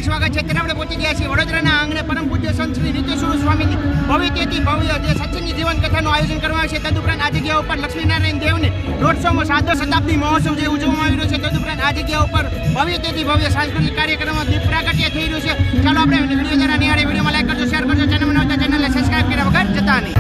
હાર્દિક સ્વાગત છે. ત્યારે આપણે પહોંચી ગયા છીએ વડોદરાના આંગણે પરમ પૂજ્ય સંત શ્રી નિત્યસુર સ્વામીની ભવ્યથી ભવ્ય જે સત્સંગી જીવન કથાનું આયોજન કરવામાં આવે છે. તદુપરાંત આ જગ્યા ઉપર લક્ષ્મીનારાયણ દેવને 150મો સાર્ધ શતાબ્દી મહોત્સવ જે ઉજવવામાં આવી રહ્યો છે. તદુપરાંત આ જગ્યા ઉપર ભવ્યથી ભવ્ય સાંસ્કૃતિક કાર્યક્રમમાં દીપ પ્રાગટ્ય થઈ રહ્યું છે. ચાલો આપણે વિડીયો જરા નિહાળીએ. વિડીયોમાં લાઈક કરજો, શેર કરજો, ચેનલ બનાવતા ચેનલને સબસ્ક્રાઇબ કર્યા વગર જતા નહીં.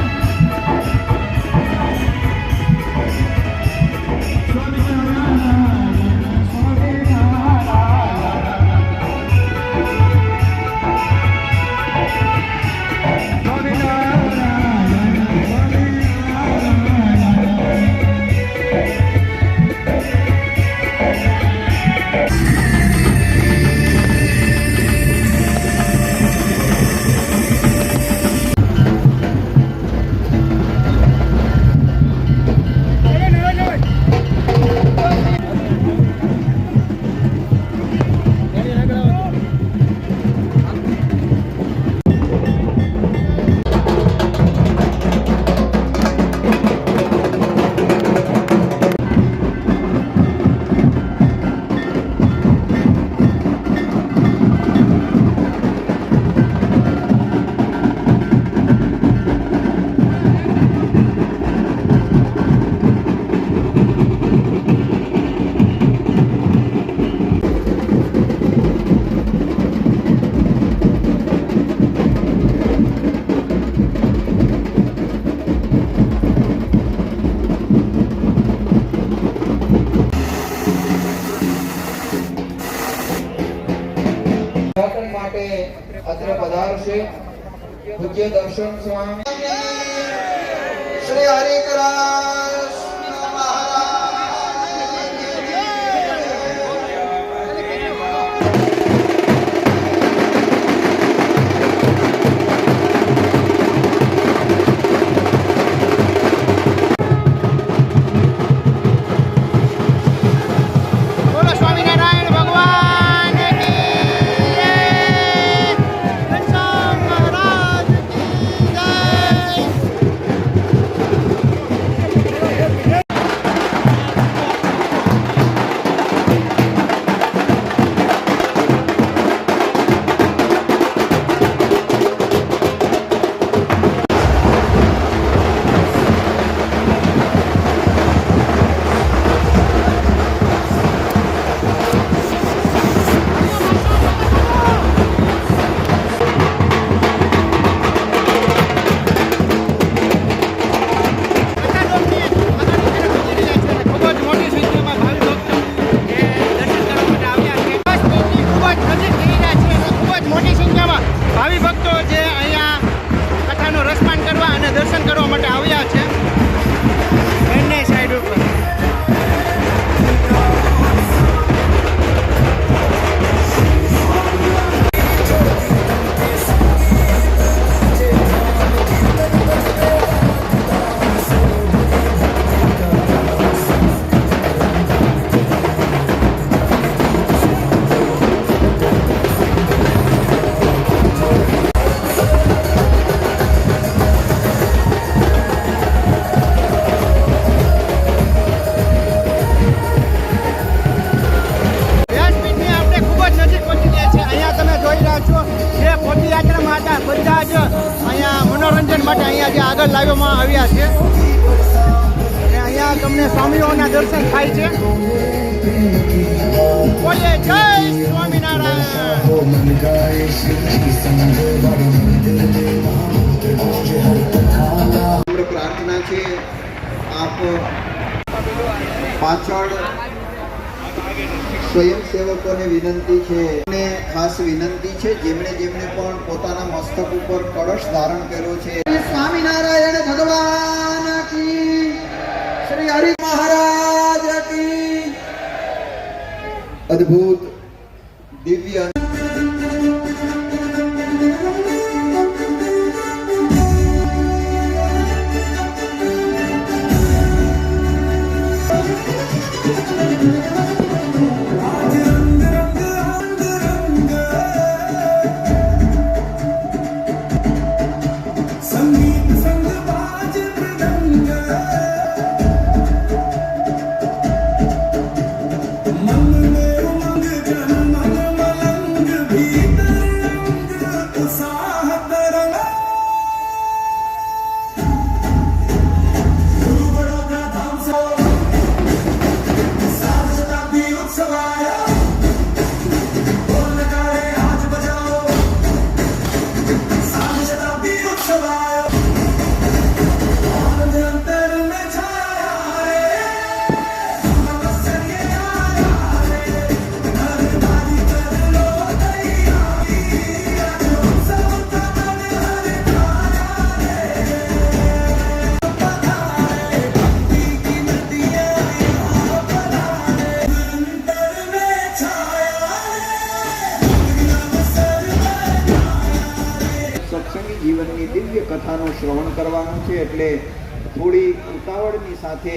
અત્રે પધારશે પૂજ્ય દર્શન સ્વામી શ્રી હરિકૃષ્ણ મહારાજ. બોલો સ્વામિનારાયણ ભગવાન. ભાવિ ભક્તો જે અહીંયા કથાનો રસપાન કરવા અને દર્શન કરવા માટે આવ્યા છે બંને સાઈડ ઉપર. બધા જ અહીંયા મનોરંજન માટે અહીંયા જે આગળ લાવવામાં આવ્યા છે અને અહીંયા તમને સ્વામીઓના દર્શન થાય છે. બોલીએ જય સ્વામિનારાયણ. પ્રાર્થના છે આપ પાછળ સ્વયંસેવકોને વિનંતી છે અને ખાસ વિનંતી છે જેમણે પણ પોતાના મસ્તક ઉપર કળશ ધારણ કર્યો છે. સ્વામિનારાયણ ભગવાન કી, શ્રી હરિ મહારાજ કી. અદ્ભુત દિવ્ય જીવનની દિવ્ય કથાનું શ્રવણ કરવાનું છે, એટલે થોડી ઉતાવળની સાથે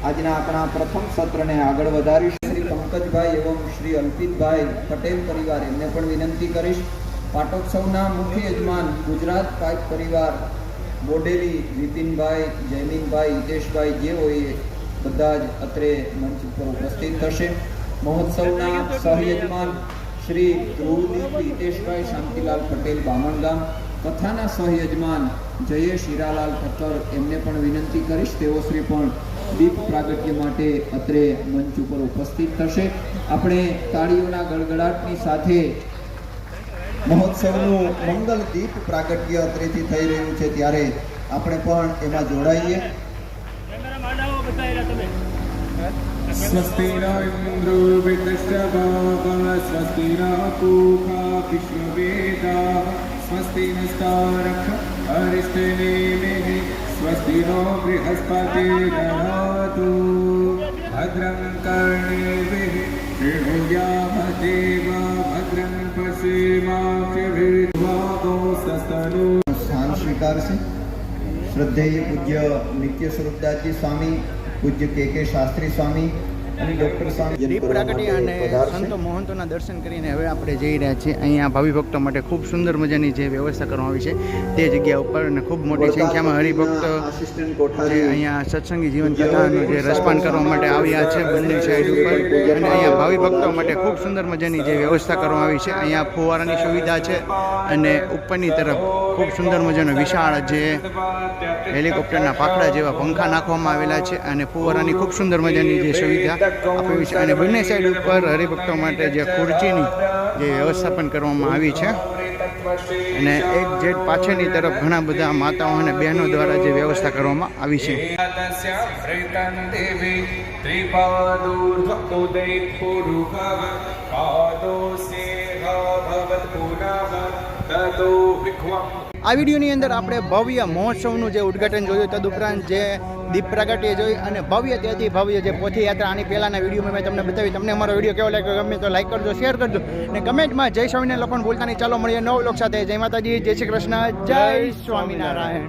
આજના આપણા પ્રથમ સત્રને આગળ વધારીશું. શ્રી પંકજભાઈ એવં શ્રી અલ્પિતભાઈ પટેલ પરિવાર એમને પણ વિનંતી કરીશ. પાટોત્સવના મુખ્ય યજમાન ગુજરાત પાઇપ પરિવાર બોડેલી વિપિનભાઈ, જયમીનભાઈ, હિતેશભાઈ જે હોય એ બધા જ અત્રે મંચ ઉપર ઉપસ્થિત થશે. મહોત્સવના સહયજમાન શ્રી ધ્રુવદીપ હિતેશભાઈ શાંતિલાલ પટેલ બામણગામ, કથાના સહયજમાન જયેશ હીરાલાલ ઠક્કર એમને પણ વિનંતી કરીશ, તેઓ શ્રી પણ દીપ પ્રાગટ્ય માટે અત્રે મંચ ઉપર ઉપસ્થિત થશે. આપણે તાળીઓના ગડગડાટની સાથે મહોત્સવનું મંગલ દીપ પ્રાગટ્ય અત્રેથી થઈ રહ્યું છે, ત્યારે આપણે પણ એમાં જોડાઈએ. स्वस्ति न इन्द्रो वृद्धश्रवाः स्वस्ति न पूषा विश्ववेदाः स्वस्ति नस्तारक्ष अरिष्टनेमिः स्वस्ति नो बृहस्पतिर्दधातु भद्रं कर्णेभिः शृणुयाम देवा भद्रं पश्येमाक्षभिर्वागोस्तनु. સ્થાન સ્વીકારશે. શ્રદ્ધેય પૂજ્ય નિત્ય સ્વરૂપદાસજી સ્વામી, પૂજ્ય કે શાસ્ત્રી સ્વામી અને ડૉક્ટર સ્વામી દીપ પ્રાગટ્ય અને સંતો મહંતોના દર્શન કરીને હવે આપણે જઈ રહ્યા છીએ. અહીંયા ભાવિ ભક્તો માટે ખૂબ સુંદર મજાની જે વ્યવસ્થા કરવામાં આવી છે તે જગ્યા ઉપર, અને ખૂબ મોટી સંખ્યામાં હરિભક્તો જે અહીંયા સત્સંગી જીવન કથાનું જે રસપાન કરવા માટે આવ્યા છે બંને સાઈડ ઉપર, અને અહીંયા ભાવિ ભક્તો માટે ખૂબ સુંદર મજાની જે વ્યવસ્થા કરવામાં આવી છે. અહીંયા ફુવારાની સુવિધા છે, અને ઉપરની તરફ ખૂબ સુંદર મજાનો વિશાળ જે હેલિકોપ્ટરના પાંખડા જેવા પંખા નાખવામાં આવેલા છે, અને ફુવારાની ખૂબ સુંદર મજાની જે સુવિધા આપેલી છે. અને બંને સાઈડ ઉપર હરિભક્તો માટે જે ખુરચીની જે વ્યવસ્થા પણ કરવામાં આવી છે, અને એક જેટ પાછળની તરફ ઘણા બધા માતાઓ અને બહેનો દ્વારા જે વ્યવસ્થા કરવામાં આવી છે. આ વિડીયોની અંદર આપણે ભવ્ય મહોત્સવનું જે ઉદ્ઘાટન જોયું, તદુપરાંત જે દીપ પ્રાગટ્ય જોઈ, અને ભવ્ય ત્યાંથી ભવ્ય જે પોથીયાત્રા આની પહેલાંના વિડીયોમાં મેં તમને બતાવી. તમને અમારો વિડીયો કેવો લાગ્યો ગમે તો લાઈક કરજો, શેર કરજો, અને કમેન્ટમાં જય સ્વામિનારાયણ લખવાનું ભૂલતા નહીં. ચાલો મળીએ નવ લોક સાથે. જય માતાજી, જય શ્રી કૃષ્ણ, જય સ્વામિનારાયણ.